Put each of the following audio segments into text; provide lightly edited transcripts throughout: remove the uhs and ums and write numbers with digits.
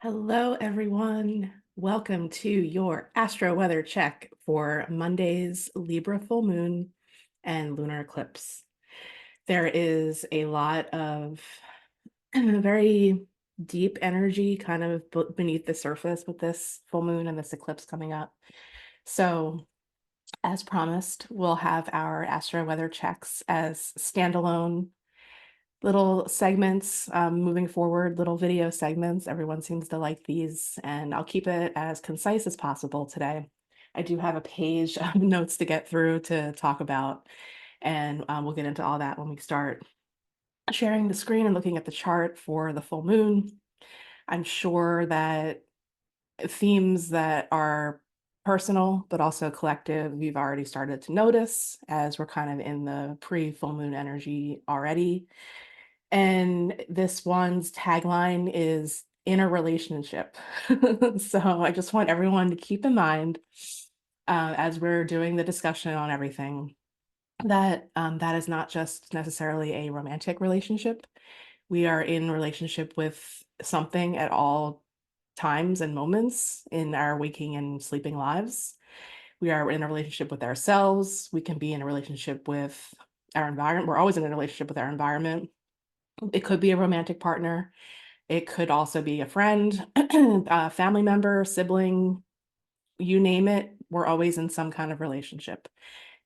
Hello, everyone. Welcome to your Astro-Weather Check for Monday's Libra full moon and lunar eclipse. There is a lot of very deep energy kind of beneath the surface with this full moon and this eclipse coming up. So, as promised, we'll have our Astro-Weather checks as standalone little segments moving forward, little video segments. Everyone seems to like these, and I'll keep it as concise as possible today. I do have a page of notes to get through to talk about, and we'll get into all that when we start sharing the screen and looking at the chart for the full moon. I'm sure that themes that are personal but also collective, we've already started to notice as we're kind of in the pre-full moon energy already. And this one's tagline is "in a relationship." So I just want everyone to keep in mind, as we're doing the discussion on everything, that that is not just necessarily a romantic relationship. We are in relationship with something at all times and moments in our waking and sleeping lives. We are in a relationship with ourselves. We can be in a relationship with our environment. We're always in a relationship with our environment. It could be a romantic partner. It could also be a friend, a family member, sibling, you name it. We're always in some kind of relationship.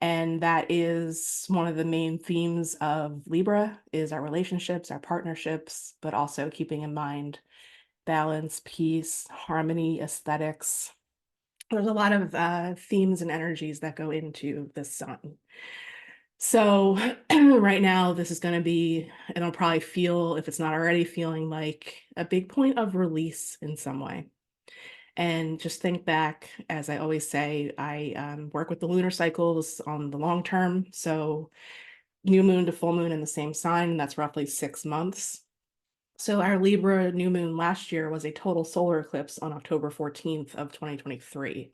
And that is one of the main themes of Libra is our relationships, our partnerships, but also keeping in mind balance, peace, harmony, aesthetics. There's a lot of themes and energies that go into the sun. So right now, this is going to be, and it'll probably feel, if it's not already feeling like a big point of release in some way. And just think back, as I always say, I work with the lunar cycles on the long term. So new moon to full moon in the same sign, and that's roughly 6 months. So our Libra new moon last year was a total solar eclipse on October 14th of 2023.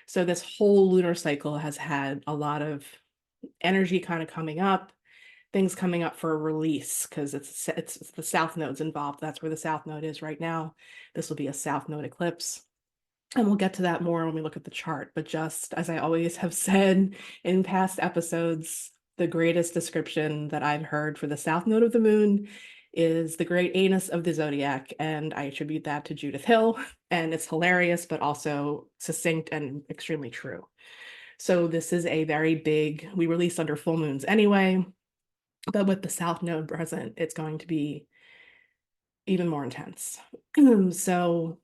So this whole lunar cycle has had a lot of energy kind of coming up, things coming up for a release because it's the South Node's involved. That's where the South Node is right now. This will be a South Node eclipse. And we'll get to that more when we look at the chart. But just as I always have said in past episodes, the greatest description that I've heard for the South Node of the moon is the great anus of the zodiac. And I attribute that to Judith Hill. And it's hilarious, but also succinct and extremely true. So this is a very big, we release under full moons anyway, but with the South Node present, it's going to be even more intense. So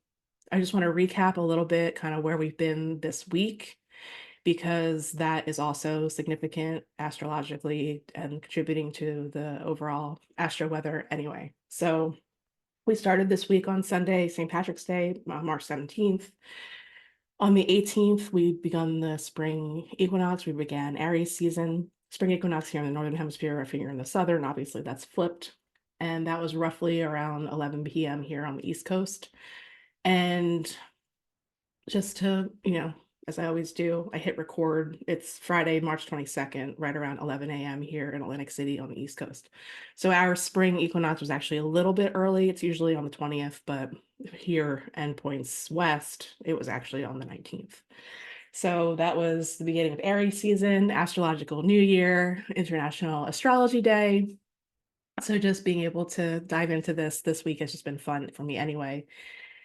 I just want to recap a little bit kind of where we've been this week, because that is also significant astrologically and contributing to the overall astro weather anyway. So we started this week on Sunday, St. Patrick's Day, March 17th. On the 18th, we begun the spring equinox. We began Aries season. Spring equinox here in the northern hemisphere, if you're in the southern, obviously that's flipped. And that was roughly around 11 p.m. here on the East Coast. And just to, as I always do, I hit record. It's Friday, March 22nd, right around 11 a.m. here in Atlantic City on the East Coast. So our spring equinox was actually a little bit early. It's usually on the 20th, but here endpoints west, it was actually on the 19th. So that was the beginning of Aries season, astrological new year, International Astrology Day. So just being able to dive into this week has just been fun for me anyway,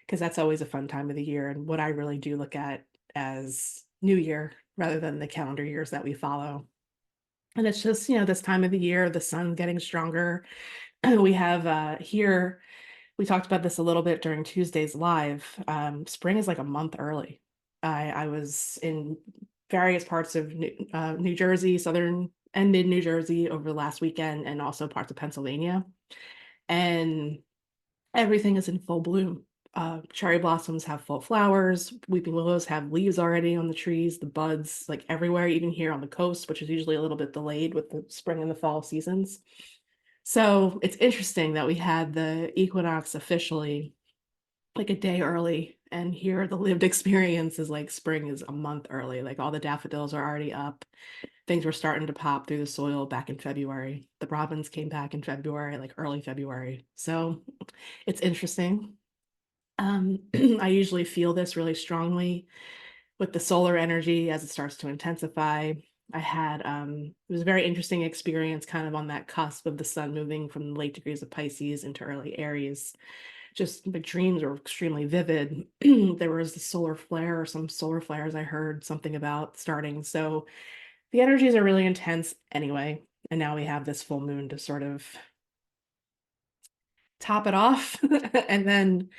because that's always a fun time of the year and what I really do look at as new year rather than the calendar years that we follow. And it's just, this time of the year, the sun getting stronger. We have here, we talked about this a little bit during Tuesday's live. Spring is like a month early. I was in various parts of New Jersey, southern and mid New Jersey over the last weekend, and also parts of Pennsylvania. And everything is in full bloom. Cherry blossoms have full flowers. Weeping willows have leaves already on the trees, the buds, like everywhere, even here on the coast, which is usually a little bit delayed with the spring and the fall seasons. So it's interesting that we had the equinox officially like a day early, and here the lived experience is like spring is a month early. Like all the daffodils are already up. Things were starting to pop through the soil back in February. The robins came back in February, like early February. So it's interesting. I usually feel this really strongly with the solar energy as it starts to intensify. I had it was a very interesting experience kind of on that cusp of the sun moving from the late degrees of Pisces into early Aries. Just my dreams were extremely vivid. There was the solar flare or some solar flares I heard something about starting. So the energies are really intense anyway. And now we have this full moon to sort of top it off. And then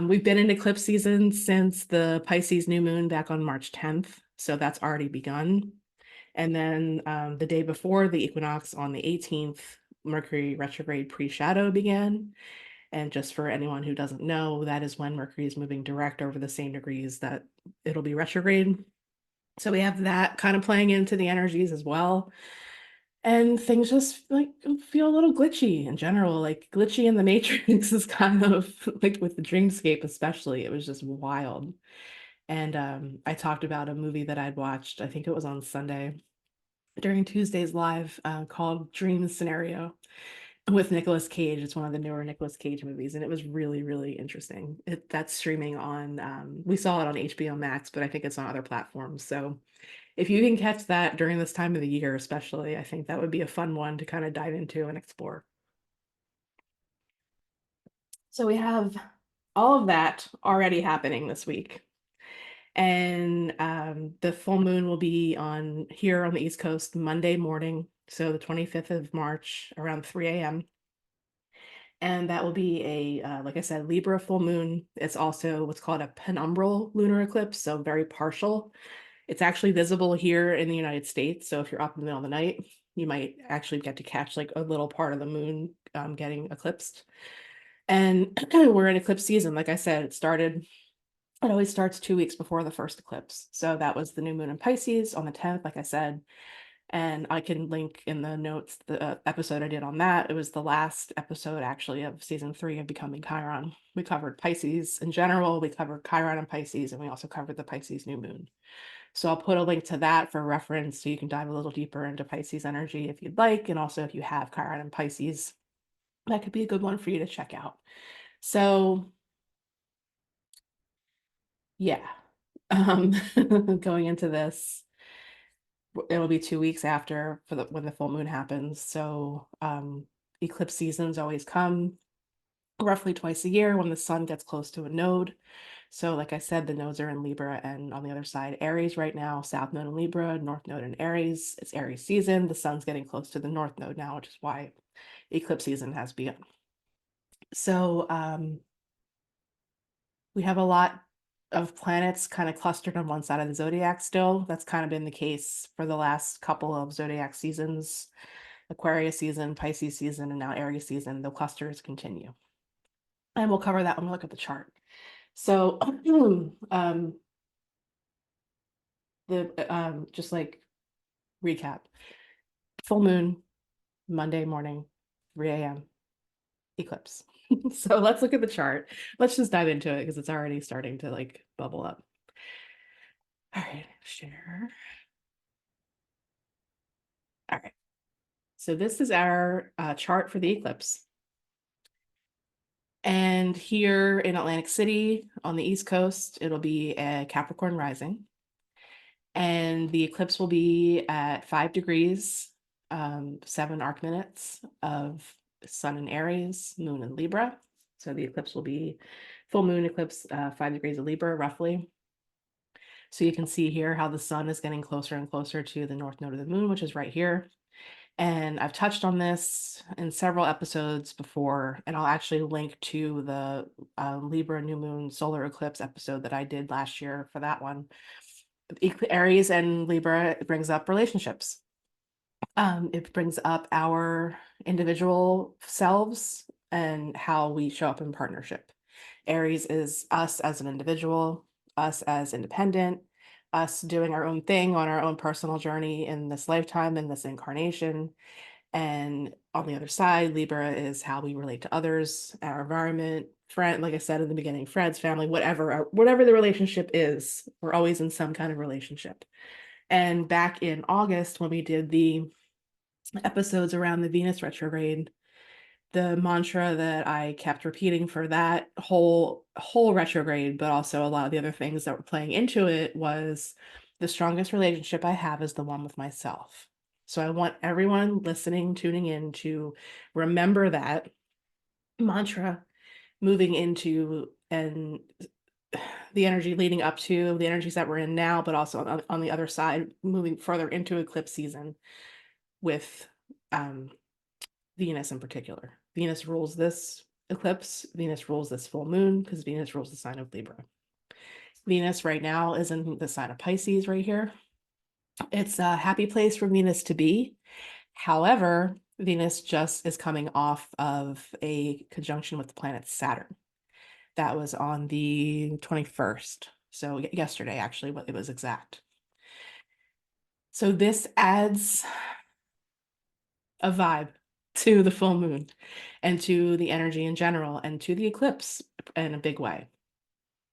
we've been in eclipse season since the Pisces new moon back on March 10th. So that's already begun. And then the day before the equinox on the 18th, Mercury retrograde pre-shadow began. And just for anyone who doesn't know, that is when Mercury is moving direct over the same degrees that it'll be retrograde. So we have that kind of playing into the energies as well. And things just like feel a little glitchy in general, like glitchy in the matrix is kind of like with the dreamscape, especially. It was just wild. And I talked about a movie that I'd watched, I think it was on Sunday during Tuesday's live, called Dream Scenario with Nicolas Cage. It's one of the newer Nicolas Cage movies, and it was really, really interesting. That's streaming on, we saw it on HBO Max, but I think it's on other platforms. So if you can catch that during this time of the year, especially, I think that would be a fun one to kind of dive into and explore. So we have all of that already happening this week. And the full moon will be on here on the East Coast Monday morning, so the 25th of March around 3 a.m. And that will be a, like I said, Libra full moon. It's also what's called a penumbral lunar eclipse, so very partial. It's actually visible here in the United States. So if you're up in the middle of the night, you might actually get to catch like a little part of the moon getting eclipsed. And we're in eclipse season. Like I said, it always starts 2 weeks before the first eclipse. So that was the new moon in Pisces on the 10th, like I said. And I can link in the notes the episode I did on that. It was the last episode actually of season 3 of Becoming Chiron. We covered Pisces in general, we covered Chiron and Pisces, and we also covered the Pisces new moon. So I'll put a link to that for reference so you can dive a little deeper into Pisces energy if you'd like. And also if you have Chiron and Pisces, that could be a good one for you to check out. So yeah, going into this, it'll be 2 weeks after for when the full moon happens. So eclipse seasons always come roughly twice a year when the sun gets close to a node. So like I said, the nodes are in Libra and on the other side, Aries right now, South Node in Libra, North Node in Aries. It's Aries season. The sun's getting close to the North Node now, which is why eclipse season has begun. So we have a lot of planets kind of clustered on one side of the zodiac still. That's kind of been the case for the last couple of zodiac seasons, Aquarius season, Pisces season, and now Aries season. The clusters continue. And we'll cover that when we look at the chart. So just like recap, full moon, Monday morning, 3 a.m. eclipse. So let's look at the chart. Let's just dive into it because it's already starting to like bubble up. All right, share. All right. So this is our chart for the eclipse. And here in Atlantic City on the East Coast, it'll be a Capricorn rising. And the eclipse will be at 5 degrees, 7 arc minutes of sun in Aries, moon in Libra. So the eclipse will be full moon eclipse, 5 degrees of Libra, roughly. So you can see here how the sun is getting closer and closer to the north node of the moon, which is right here. And I've touched on this in several episodes before, and I'll actually link to the Libra New Moon Solar Eclipse episode that I did last year for that one. Aries and Libra, it brings up relationships. It brings up our individual selves and how we show up in partnership. Aries is us as an individual, us as independent, us doing our own thing on our own personal journey in this lifetime, in this incarnation. And on the other side, Libra is how we relate to others, our environment, friend, like I said in the beginning, friends, family, whatever the relationship is, we're always in some kind of relationship. And back in August, when we did the episodes around the Venus retrograde, the mantra that I kept repeating for that whole retrograde, but also a lot of the other things that were playing into it, was the strongest relationship I have is the one with myself. So I want everyone listening, tuning in, to remember that mantra moving into and the energy leading up to the energies that we're in now, but also on the other side, moving further into eclipse season with Venus in particular. Venus rules this eclipse. Venus rules this full moon because Venus rules the sign of Libra. Venus right now is in the sign of Pisces right here. It's a happy place for Venus to be. However, Venus just is coming off of a conjunction with the planet Saturn. That was on the 21st. So yesterday, actually, it was exact. So this adds a vibe to the full moon and to the energy in general and to the eclipse in a big way.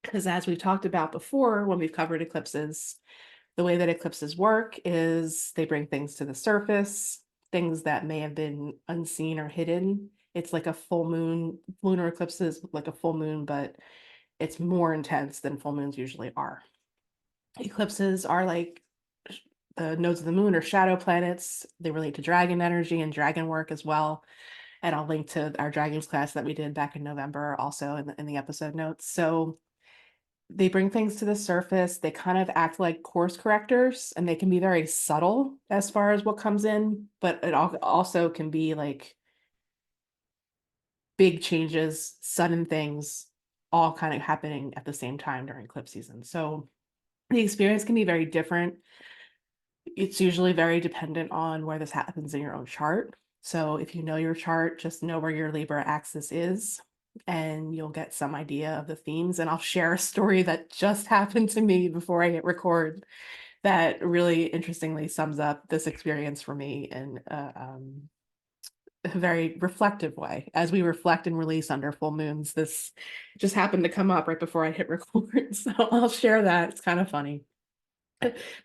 Because as we've talked about before, when we've covered eclipses, the way that eclipses work is they bring things to the surface, things that may have been unseen or hidden. It's like a full moon. Lunar eclipses like a full moon, but it's more intense than full moons usually are. Eclipses are like the nodes of the moon or shadow planets. They relate to dragon energy and dragon work as well. And I'll link to our dragons class that we did back in November also in the episode notes. So they bring things to the surface. They kind of act like course correctors, and they can be very subtle as far as what comes in, but it also can be like big changes, sudden things, all kind of happening at the same time during eclipse season. So the experience can be very different. It's usually very dependent on where this happens in your own chart. So if you know your chart, just know where your Libra axis is, and you'll get some idea of the themes. And I'll share a story that just happened to me before I hit record that really interestingly sums up this experience for me in a very reflective way. As we reflect and release under full moons, this just happened to come up right before I hit record. So I'll share that. It's kind of funny,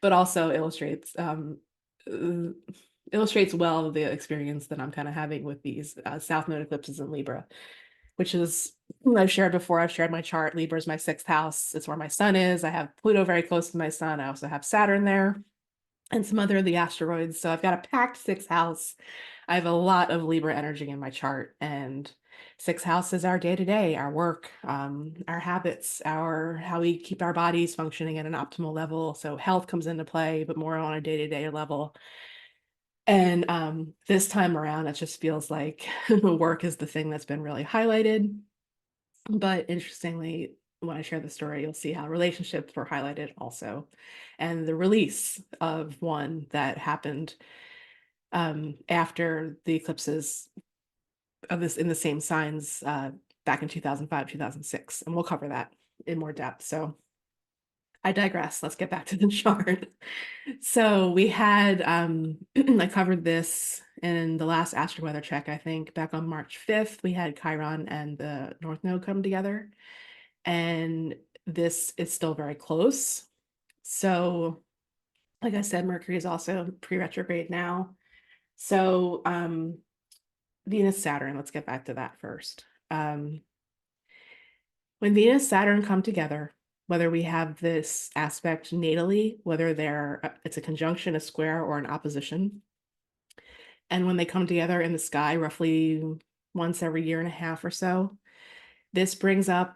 but also illustrates well the experience that I'm kind of having with these South Node eclipses in Libra, which is, I've shared before, I've shared my chart. Libra is my 6th house. It's where my sun is. I have Pluto very close to my sun. I also have Saturn there and some other of the asteroids. So I've got a packed 6th house. I have a lot of Libra energy in my chart, and 6th house is our day-to-day, our work, our habits, how we keep our bodies functioning at an optimal level. So health comes into play, but more on a day-to-day level. And this time around, it just feels like work is the thing that's been really highlighted. But interestingly, when I share the story, you'll see how relationships were highlighted also, and the release of one that happened after the eclipses of this in the same signs back in 2005, 2006. And we'll cover that in more depth. So I digress. Let's get back to the chart. So we had, I covered this in the last Astro-Weather Check, I think, back on March 5th. We had Chiron and the North Node come together, and this is still very close. So, like I said, Mercury is also pre-retrograde now. So, Venus, Saturn, let's get back to that first. When Venus, Saturn come together, whether we have this aspect natally, whether it's a conjunction, a square, or an opposition, and when they come together in the sky roughly once every year and a half or so, this brings up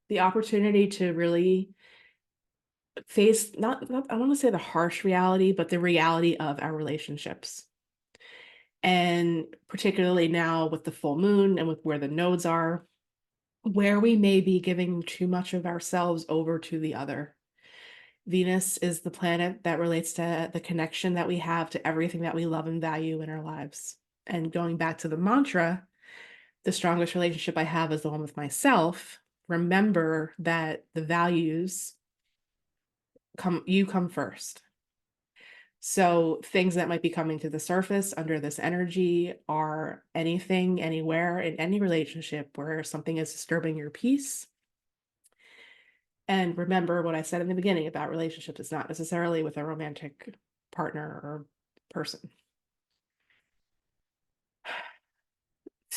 the opportunity to really face not I want to say the harsh reality, but the reality of our relationships. And particularly now with the full moon and with where the nodes are, where we may be giving too much of ourselves over to the other. Venus is the planet that relates to the connection that we have to everything that we love and value in our lives. And going back to the mantra, the strongest relationship I have is the one with myself. Remember that the values come first. So things that might be coming to the surface under this energy are anything, anywhere, in any relationship where something is disturbing your peace. And remember what I said in the beginning about relationships. It's not necessarily with a romantic partner or person.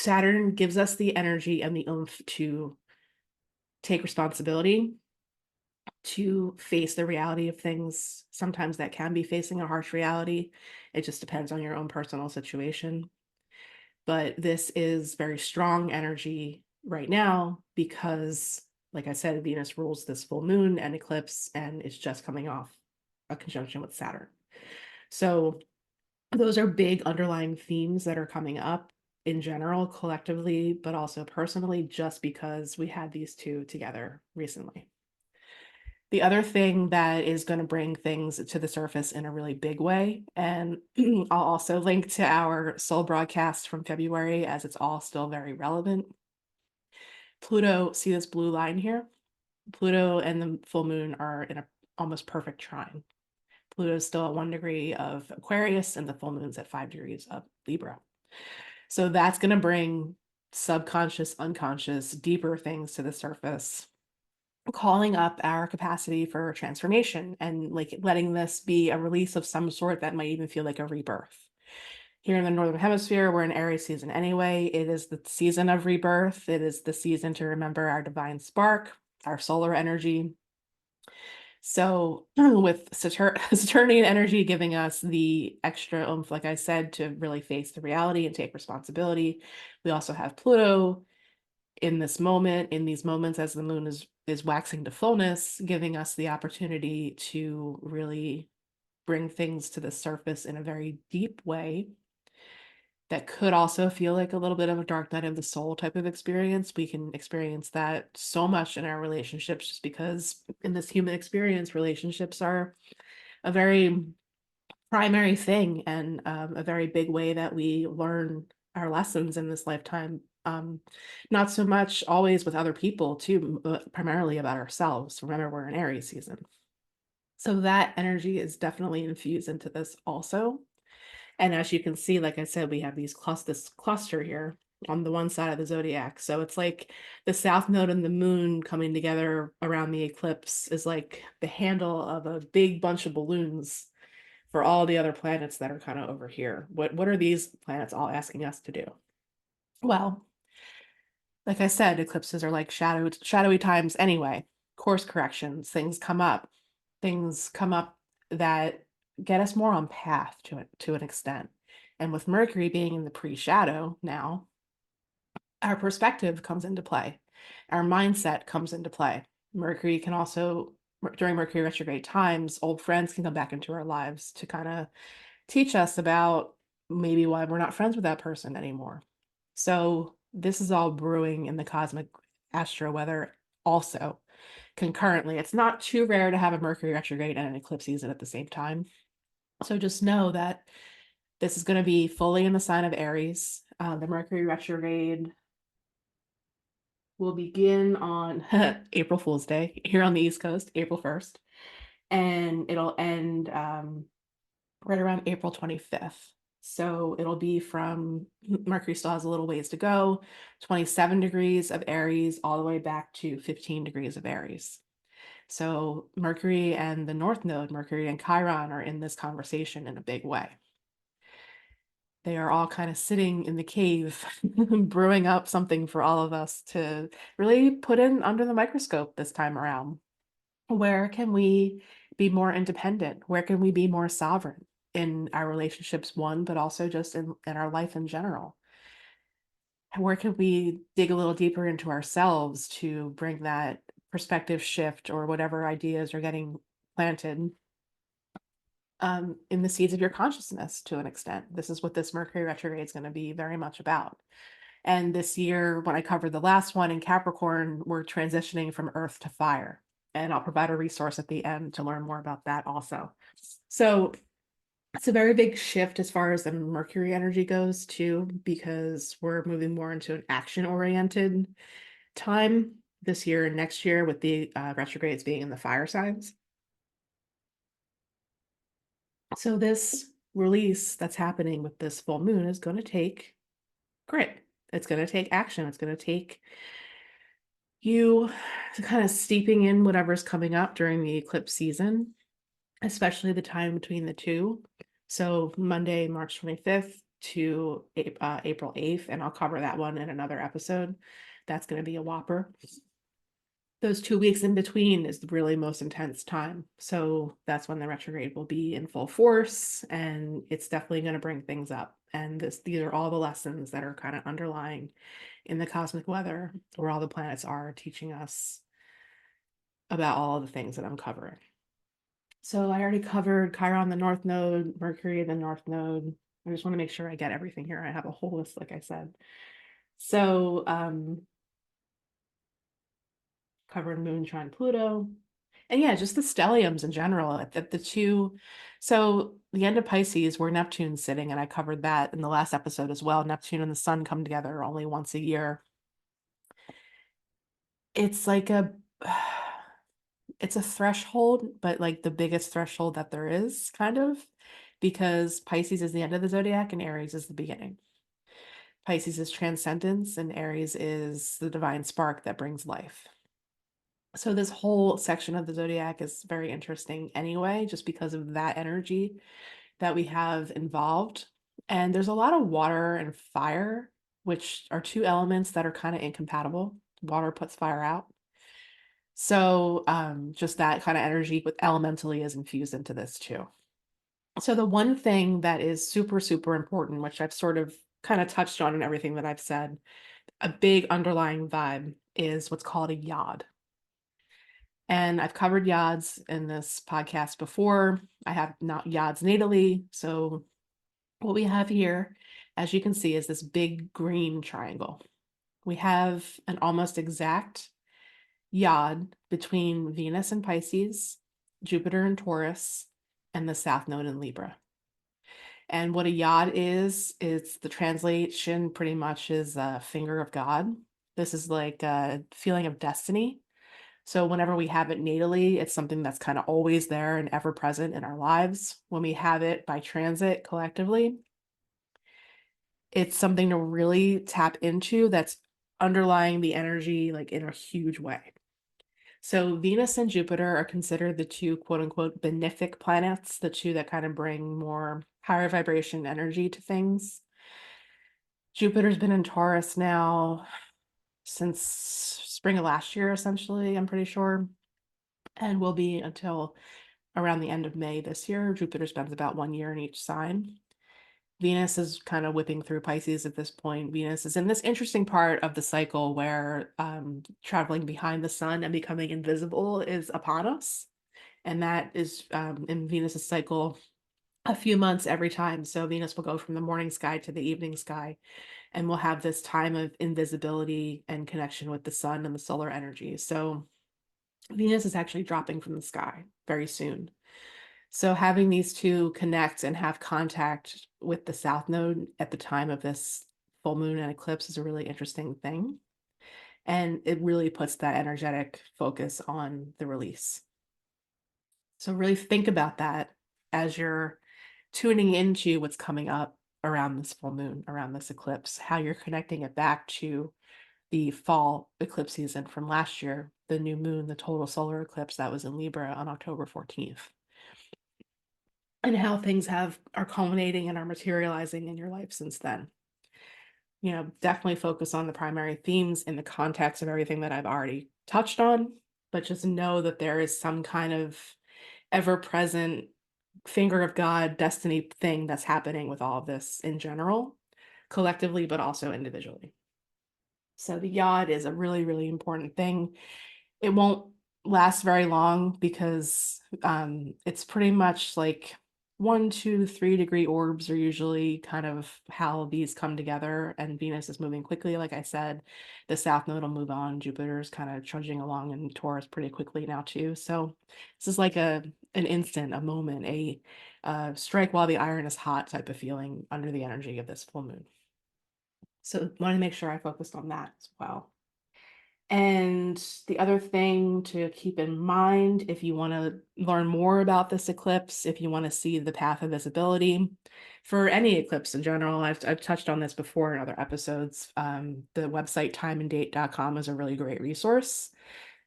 Saturn gives us the energy and the oomph to take responsibility, to face the reality of things. Sometimes that can be facing a harsh reality. It just depends on your own personal situation. But this is very strong energy right now because, like I said, Venus rules this full moon and eclipse, and it's just coming off a conjunction with Saturn. So those are big underlying themes that are coming up in general, collectively, but also personally, just because we had these two together recently. The other thing that is going to bring things to the surface in a really big way, and I'll also link to our soul broadcast from February as it's all still very relevant. Pluto, see this blue line here? Pluto and the full moon are in a almost perfect trine. Pluto is still at 1 degree of Aquarius and the full moon's at 5 degrees of Libra. So that's going to bring subconscious, unconscious, deeper things to the surface, calling up our capacity for transformation and like letting this be a release of some sort that might even feel like a rebirth. Here in the Northern Hemisphere, we're in Aries season anyway. It is the season of rebirth. It is the season to remember our divine spark, our solar energy. So with Saturnian energy giving us the extra oomph, like I said, to really face the reality and take responsibility, we also have Pluto in this moment, in these moments as the moon is waxing to fullness, giving us the opportunity to really bring things to the surface in a very deep way that could also feel like a little bit of a dark night of the soul type of experience. We can experience that so much in our relationships just because in this human experience, relationships are a very primary thing and a very big way that we learn our lessons in this lifetime. Not so much always with other people too, but primarily about ourselves. Remember, we're in Aries season. So that energy is definitely infused into this also. And as you can see, like I said, we have this cluster here on the one side of the zodiac. So it's like the South Node and the moon coming together around the eclipse is like the handle of a big bunch of balloons for all the other planets that are kind of over here. What are these planets all asking us to do? Well, like I said, eclipses are like shadowy times anyway. Course corrections, things come up that get us more on path to an extent. And with Mercury being in the pre-shadow now, our perspective comes into play. Our mindset comes into play. Mercury can also, during Mercury retrograde times, old friends can come back into our lives to kind of teach us about maybe why we're not friends with that person anymore. So this is all brewing in the cosmic astro weather also concurrently. It's not too rare to have a Mercury retrograde and an eclipse season at the same time. So just know that this is going to be fully in the sign of Aries. The Mercury retrograde will begin on April Fool's Day here on the East Coast, April 1st, and it'll end right around April 25th. So it'll be from Mercury still has a little ways to go, 27 degrees of Aries all the way back to 15 degrees of Aries. So Mercury and the North Node, Mercury and Chiron, are in this conversation in a big way. They are all kind of sitting in the cave, brewing up something for all of us to really put in under the microscope this time around. Where can we be more independent? Where can we be more sovereign in our relationships, one, but also just in our life in general? Where can we dig a little deeper into ourselves to bring that perspective shift or whatever ideas are getting planted in the seeds of your consciousness to an extent? This is what this Mercury retrograde is going to be very much about. And this year, when I covered the last one in Capricorn, we're transitioning from earth to fire. And I'll provide a resource at the end to learn more about that also. So it's a very big shift as far as the Mercury energy goes too, because we're moving more into an action-oriented time this year and next year with the retrogrades being in the fire signs. So this release that's happening with this full moon is going to take grit. It's going to take action. It's going to take you kind of steeping in whatever's coming up during the eclipse season, especially the time between the two. So Monday, March 25th to April 8th, and I'll cover that one in another episode. That's going to be a whopper. Those 2 weeks in between is the really most intense time. So that's when the retrograde will be in full force, and it's definitely going to bring things up. And these are all the lessons that are kind of underlying in the cosmic weather, where all the planets are teaching us about all of the things that I'm covering. So I already covered Chiron, the North Node, Mercury, the North Node. I just want to make sure I get everything here. I have a whole list, like I said. So covered Moon, Trine, Pluto. And yeah, just the stelliums in general at the two. So the end of Pisces, where Neptune's sitting, and I covered that in the last episode as well. Neptune and the sun come together only once a year. It's like it's a threshold, but like the biggest threshold that there is, kind of, because Pisces is the end of the zodiac and Aries is the beginning. Pisces is transcendence and Aries is the divine spark that brings life. So this whole section of the zodiac is very interesting anyway, just because of that energy that we have involved. And there's a lot of water and fire, which are two elements that are kind of incompatible. Water puts fire out. So just that kind of energy with elementally is infused into this too. So the one thing that is super, super important, which I've sort of kind of touched on in everything that I've said, a big underlying vibe is what's called a yod. And I've covered yods in this podcast before. I have not yods natally. So what we have here, as you can see, is this big green triangle. We have an almost exact yod between Venus and Pisces, Jupiter and Taurus, and the South Node in Libra. And what a yod is the translation pretty much is a finger of God. This is like a feeling of destiny. So whenever we have it natally, it's something that's kind of always there and ever present in our lives. When we have it by transit collectively, it's something to really tap into that's underlying the energy like in a huge way. So Venus and Jupiter are considered the two quote unquote benefic planets, the two that kind of bring more higher vibration energy to things. Jupiter's been in Taurus now since spring of last year, essentially, I'm pretty sure, and will be until around the end of May this year. Jupiter spends about 1 year in each sign. Venus is kind of whipping through Pisces at this point. Venus is in this interesting part of the cycle where traveling behind the sun and becoming invisible is upon us. And that is in Venus's cycle a few months every time. So Venus will go from the morning sky to the evening sky, and we'll have this time of invisibility and connection with the sun and the solar energy. So Venus is actually dropping from the sky very soon. So having these two connect and have contact with the South Node at the time of this full moon and eclipse is a really interesting thing. And it really puts that energetic focus on the release. So really think about that as you're tuning into what's coming up around this full moon, around this eclipse, how you're connecting it back to the fall eclipse season from last year, the new moon, the total solar eclipse that was in Libra on October 14th. And how things are culminating and are materializing in your life since then. You know, definitely focus on the primary themes in the context of everything that I've already touched on, but just know that there is some kind of ever-present finger of God destiny thing that's happening with all of this in general, collectively, but also individually. So the yod is a really, really important thing. It won't last very long because it's pretty much like 1, 2, 3 degree orbs are usually kind of how these come together, and Venus is moving quickly. Like I said, the South Node will move on. Jupiter's kind of trudging along in Taurus pretty quickly now too. So this is like an instant, a moment, a strike while the iron is hot type of feeling under the energy of this full moon. So I want to make sure I focused on that as well. And the other thing to keep in mind, if you want to learn more about this eclipse, if you want to see the path of visibility for any eclipse in general, I've touched on this before in other episodes. The website timeanddate.com is a really great resource.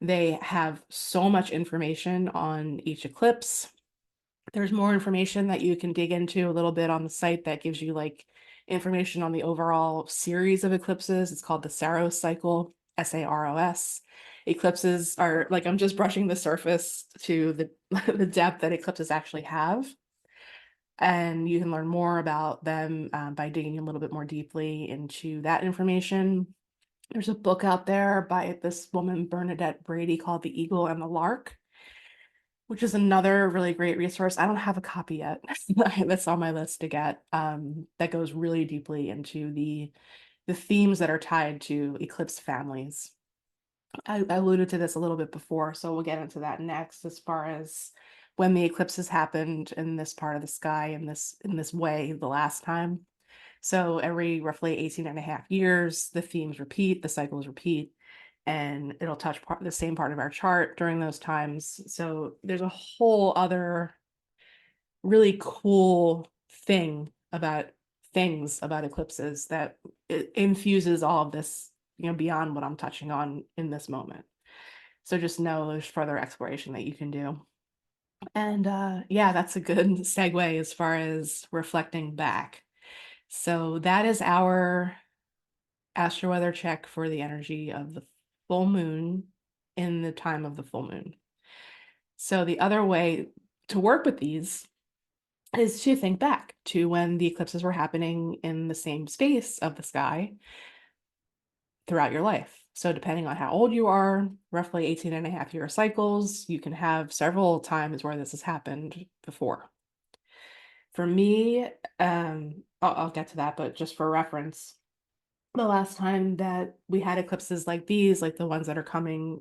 They have so much information on each eclipse. There's more information that you can dig into a little bit on the site that gives you like information on the overall series of eclipses. It's called the Saros cycle, Saros. Eclipses are like, I'm just brushing the surface to the, the depth that eclipses actually have. And you can learn more about them by digging a little bit more deeply into that information. There's a book out there by this woman, Bernadette Brady, called The Eagle and the Lark, which is another really great resource. I don't have a copy yet. That's on my list to get. That goes really deeply into the themes that are tied to eclipse families. I alluded to this a little bit before, so we'll get into that next as far as when the eclipses happened in this part of the sky in this way the last time. So every roughly 18 and a half years, the themes repeat, the cycles repeat, and it'll touch the same part of our chart during those times. So there's a whole other really cool things about eclipses that it infuses all of this, beyond what I'm touching on in this moment. So just know there's further exploration that you can do. And yeah, that's a good segue as far as reflecting back. So that is our Astro-Weather check for the energy of the full moon in the time of the full moon. So the other way to work with these is to think back to when the eclipses were happening in the same space of the sky throughout your life. So depending on how old you are, roughly 18 and a half year cycles, you can have several times where this has happened before. For me, I'll get to that, but just for reference, the last time that we had eclipses like these, like the ones that are coming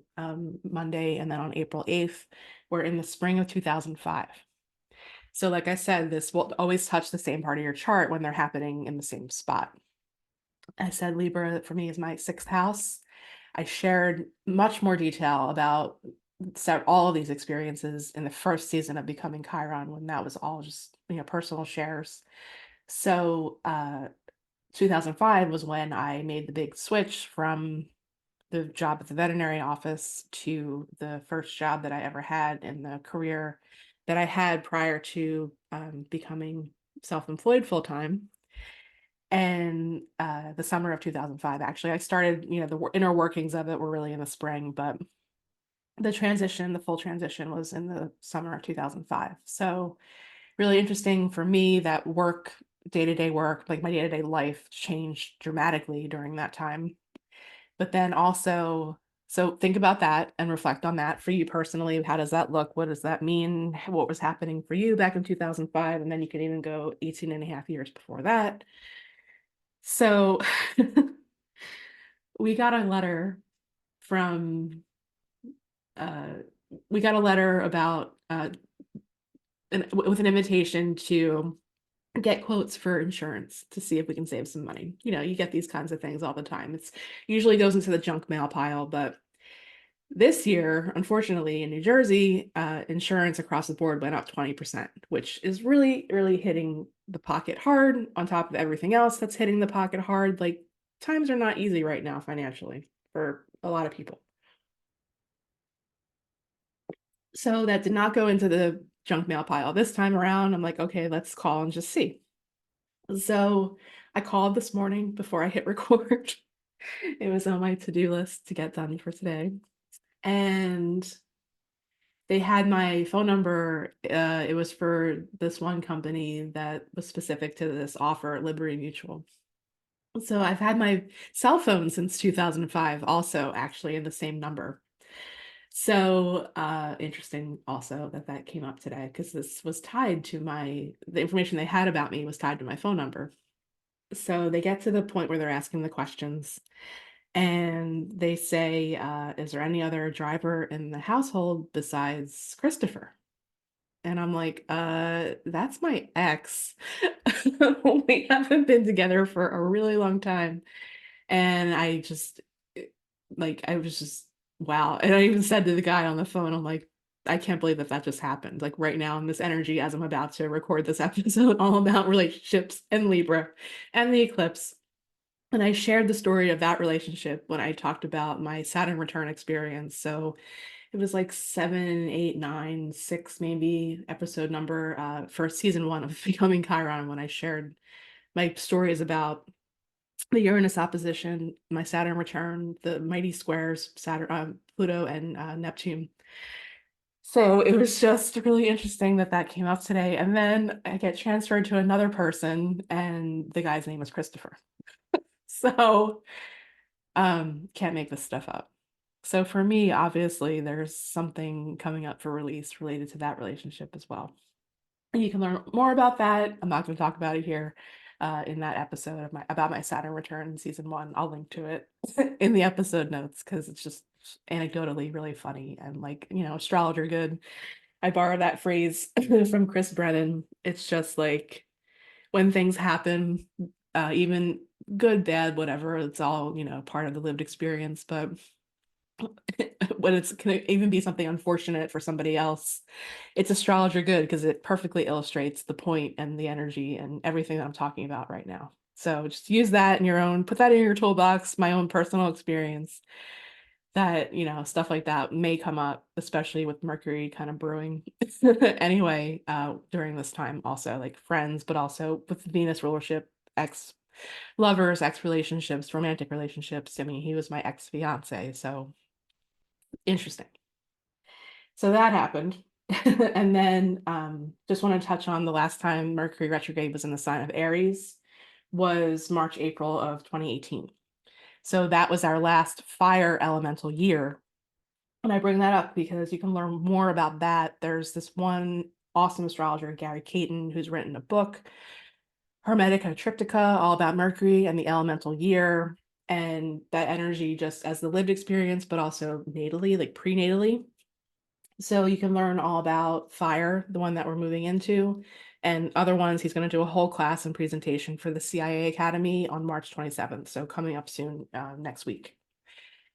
Monday and then on April 8th, were in the spring of 2005. So like I said, this will always touch the same part of your chart when they're happening in the same spot. I said Libra for me is my 6th house. I shared much more detail about all of these experiences in the first season of Becoming Chiron, when that was all just, personal shares. So 2005 was when I made the big switch from the job at the veterinary office to the first job that I ever had in the career that I had prior to becoming self-employed full-time. And the summer of 2005, actually, I started, the inner workings of it were really in the spring, but the full transition was in the summer of 2005. So really interesting for me that day-to-day work, like my day-to-day life changed dramatically during that time. But then also, so think about that and reflect on that for you personally. How does that look? What does that mean? What was happening for you back in 2005? And then you can even go 18 and a half years before that. So we got a letter from, we got a letter about, with an invitation to get quotes for insurance to see if we can save some money. You get these kinds of things all the time. It's usually goes into the junk mail pile, but this year, unfortunately, in New Jersey, insurance across the board went up 20%, which is really, really hitting the pocket hard on top of everything else that's hitting the pocket hard. Like, times are not easy right now financially for a lot of people. So that did not go into the junk mail pile. This time around, I'm like, okay, let's call and just see. So I called this morning before I hit record. It was on my to-do list to get done for today. And they had my phone number. It was for this one company that was specific to this offer, Liberty Mutual. So I've had my cell phone since 2005, also actually in the same number. So interesting also that came up today, because this was tied to the information they had about me was tied to my phone number. So they get to the point where they're asking the questions. And they say, is there any other driver in the household besides Christopher? And I'm like, that's my ex. We haven't been together for a really long time. And I was just, wow. And I even said to the guy on the phone, I'm like, I can't believe that just happened. Like right now in this energy, as I'm about to record this episode, all about relationships and Libra and the eclipse. And I shared the story of that relationship when I talked about my Saturn return experience. So it was like 7, 8, 9, 6, maybe episode number for season 1 of Becoming Chiron, when I shared my story is about the Uranus opposition, my Saturn return, the mighty squares, Saturn, Pluto, and Neptune. So it was just really interesting that that came up today. And then I get transferred to another person, and the guy's name is Christopher. So can't make this stuff up. So for me, obviously, there's something coming up for release related to that relationship as well. And you can learn more about that. I'm not going to talk about it here in that episode of about my Saturn return in season 1. I'll link to it in the episode notes because it's just anecdotally really funny and like, astrologer good. I borrow that phrase from Chris Brennan. It's just like when things happen, even good, bad, whatever, it's all, part of the lived experience. But when it's can even be something unfortunate for somebody else, it's astrologer good because it perfectly illustrates the point and the energy and everything that I'm talking about right now. So just use that in your own, put that in your toolbox, my own personal experience that, stuff like that may come up, especially with Mercury kind of brewing anyway, during this time also, like friends, but also with Venus rulership, ex lovers, ex relationships, romantic relationships. I mean, he was my ex fiance, so interesting. So that happened. And then just want to touch on the last time Mercury retrograde was in the sign of Aries was March, April of 2018. So that was our last fire elemental year. And I bring that up because you can learn more about that. There's this one awesome astrologer, Gary Caton, who's written a book, Hermetica Triptycha, all about Mercury and the elemental year and that energy just as the lived experience, but also natally, like prenatally. So you can learn all about fire, the one that we're moving into, and other ones. He's going to do a whole class and presentation for the CIA Academy on March 27th. So coming up soon next week.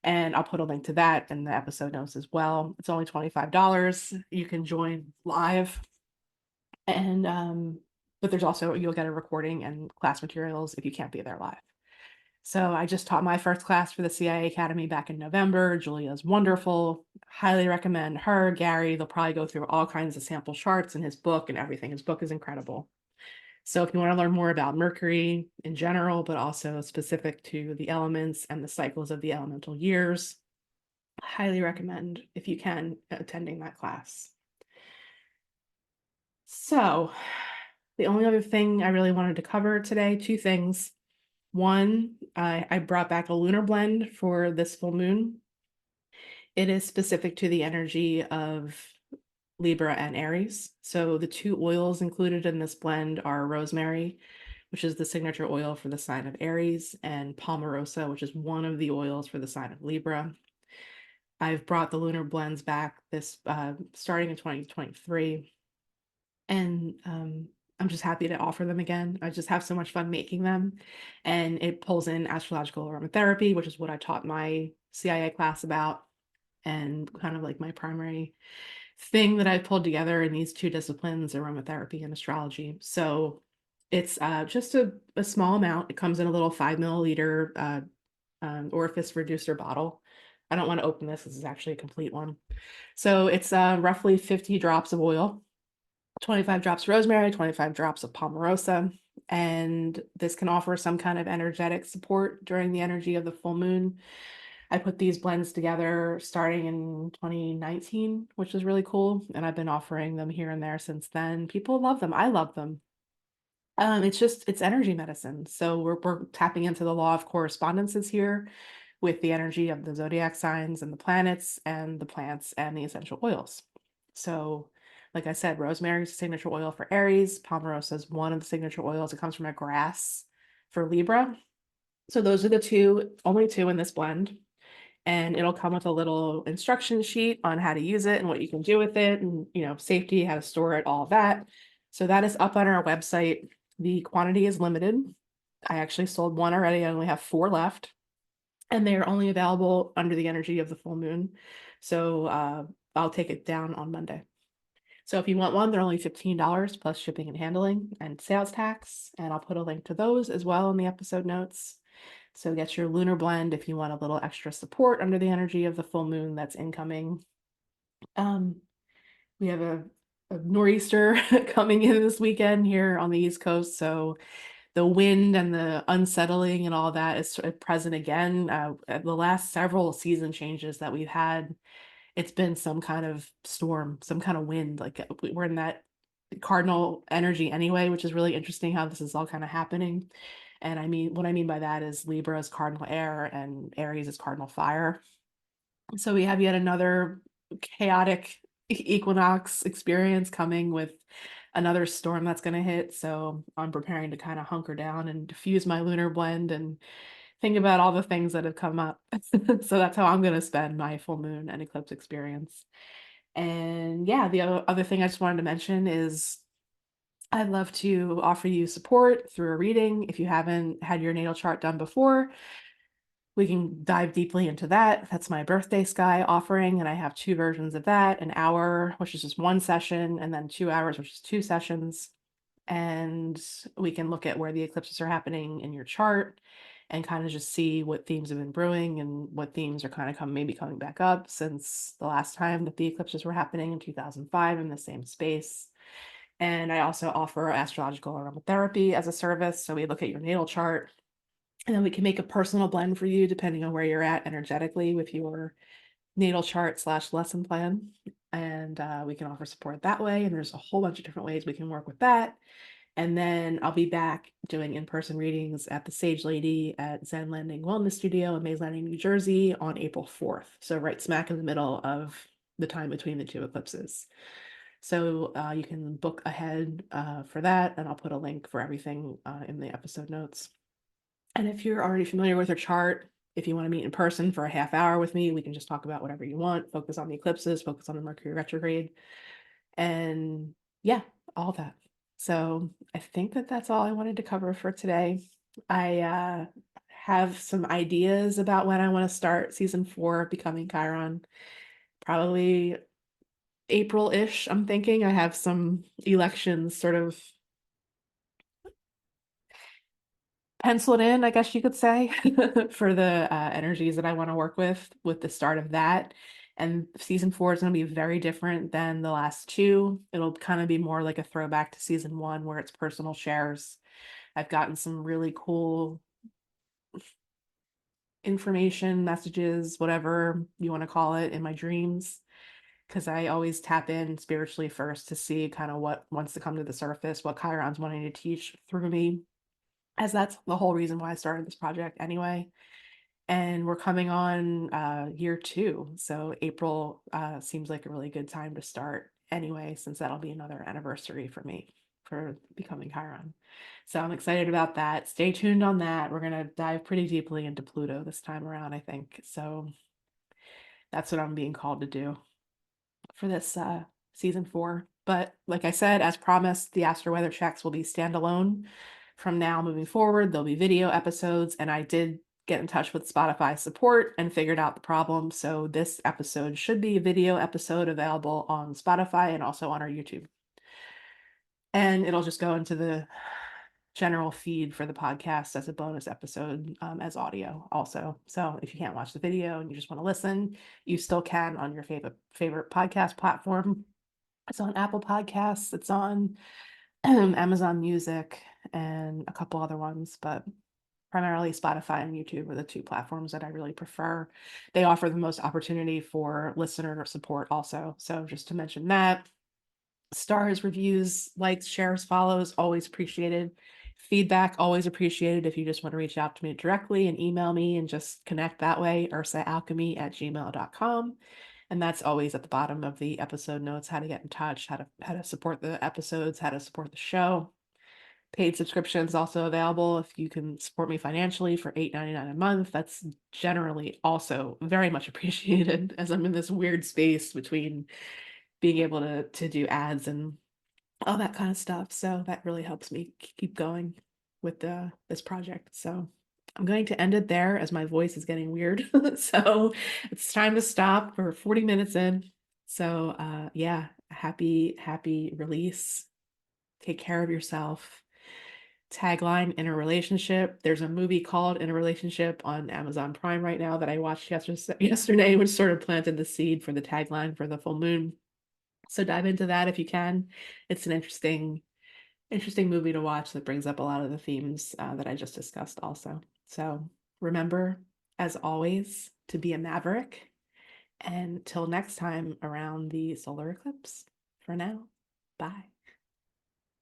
And I'll put a link to that in the episode notes as well. It's only $25. You can join live. And but there's also, you'll get a recording and class materials if you can't be there live. So I just taught my first class for the CIA Academy back in November. Julia's wonderful. Highly recommend her, Gary. They'll probably go through all kinds of sample charts in his book and everything. His book is incredible. So if you want to learn more about Mercury in general, but also specific to the elements and the cycles of the elemental years, highly recommend, if you can, attending that class. So the only other thing I really wanted to cover today, two things. One, I brought back a lunar blend for this full moon. It is specific to the energy of Libra and Aries. So the two oils included in this blend are rosemary, which is the signature oil for the sign of Aries, and palmarosa, which is one of the oils for the sign of Libra. I've brought the lunar blends back this starting in 2023, and I'm just happy to offer them again. I just have so much fun making them, and it pulls in astrological aromatherapy, which is what I taught my CIA class about, and kind of like my primary thing that I pulled together in these two disciplines, aromatherapy and astrology. So it's just a small amount. It comes in a little 5 milliliter orifice reducer bottle. I don't want to open this. This is actually a complete one. So it's roughly 50 drops of oil, 25 drops rosemary, 25 drops of palmarosa. And this can offer some kind of energetic support during the energy of the full moon. I put these blends together starting in 2019, which was really cool. And I've been offering them here and there since then. People love them. I love them. It's energy medicine. So we're tapping into the law of correspondences here with the energy of the zodiac signs and the planets and the plants and the essential oils. So like I said, rosemary is a signature oil for Aries. Palmarosa is one of the signature oils. It comes from a grass for Libra. So those are the only two in this blend. And it'll come with a little instruction sheet on how to use it and what you can do with it and, safety, how to store it, all of that. So that is up on our website. The quantity is limited. I actually sold one already. I only have 4 left, and they are only available under the energy of the full moon. So I'll take it down on Monday. So if you want one, they're only $15 plus shipping and handling and sales tax. And I'll put a link to those as well in the episode notes. So get your lunar blend if you want a little extra support under the energy of the full moon that's incoming. We have a nor'easter coming in this weekend here on the East Coast. So the wind and the unsettling and all that is sort of present again. The last several season changes that we've had, it's been some kind of storm, some kind of wind. Like we're in that cardinal energy anyway, which is really interesting how this is all kind of happening. And I mean, what I mean by that is Libra is cardinal air and Aries is cardinal fire. So we have yet another chaotic equinox experience coming with another storm that's going to hit. So I'm preparing to kind of hunker down and diffuse my lunar blend and think about all the things that have come up. So that's how I'm going to spend my full moon and eclipse experience. And yeah, the other thing I just wanted to mention is I'd love to offer you support through a reading. If you haven't had your natal chart done before, we can dive deeply into that. That's my birthday sky offering, and I have two versions of that, an hour, which is just one session, and then 2 hours, which is two sessions. And we can look at where the eclipses are happening in your chart and kind of just see what themes have been brewing and what themes are kind of maybe coming back up since the last time that the eclipses were happening in 2005 in the same space. And I also offer astrological aromatherapy as a service. So we look at your natal chart and then we can make a personal blend for you depending on where you're at energetically with your natal chart / lesson plan. And we can offer support that way. And there's a whole bunch of different ways we can work with that. And then I'll be back doing in-person readings at the Sage Lady at Zen Landing Wellness Studio in Mays Landing, New Jersey on April 4th. So right smack in the middle of the time between the two eclipses. So you can book ahead for that, and I'll put a link for everything in the episode notes. And if you're already familiar with your chart, if you want to meet in person for a half hour with me, we can just talk about whatever you want, focus on the eclipses, focus on the Mercury retrograde, and yeah, all that. So I think that that's all I wanted to cover for today. I have some ideas about when I want to start season 4 of Becoming Chiron. Probably April-ish, I'm thinking. I have some elections sort of penciled in, I guess you could say, for the energies that I want to work with the start of that. And season 4 is going to be very different than the last two. It'll kind of be more like a throwback to season 1 where it's personal shares. I've gotten some really cool information, messages, whatever you want to call it, in my dreams, because I always tap in spiritually first to see kind of what wants to come to the surface, what Chiron's wanting to teach through me, as that's the whole reason why I started this project anyway. And we're coming on year 2. So April seems like a really good time to start anyway, since that'll be another anniversary for me for Becoming Chiron. So I'm excited about that. Stay tuned on that. We're going to dive pretty deeply into Pluto this time around, I think. So that's what I'm being called to do for this season 4. But like I said, as promised, the Astro-Weather checks will be standalone from now moving forward. There'll be video episodes, and I did get in touch with Spotify support and figured out the problem. So this episode should be a video episode available on Spotify and also on our YouTube. And it'll just go into the general feed for the podcast as a bonus episode as audio also. So if you can't watch the video and you just want to listen, you still can on your favorite podcast platform. It's on Apple Podcasts, it's on Amazon Music, and a couple other ones, but primarily Spotify and YouTube are the two platforms that I really prefer. They offer the most opportunity for listener support also. So just to mention that, stars, reviews, likes, shares, follows, always appreciated. Feedback, always appreciated. If you just want to reach out to me directly and email me and just connect that way, ursaalchemy@gmail.com. And that's always at the bottom of the episode notes, how to get in touch, how to support the episodes, how to support the show. Paid subscriptions also available if you can support me financially for $8.99 a month. That's generally also very much appreciated, as I'm in this weird space between being able to do ads and all that kind of stuff. So that really helps me keep going with this project. So I'm going to end it there as my voice is getting weird. So it's time to stop. We're 40 minutes in. So yeah, happy release. Take care of yourself. Tagline: in a relationship. There's a movie called In a Relationship on Amazon Prime right now that I watched yesterday, which sort of planted the seed for the tagline for the full moon. So dive into that if you can. It's an interesting interesting movie to watch that brings up a lot of the themes that I just discussed also. So remember, as always, to be a maverick. And till next time around the solar eclipse, for now, bye.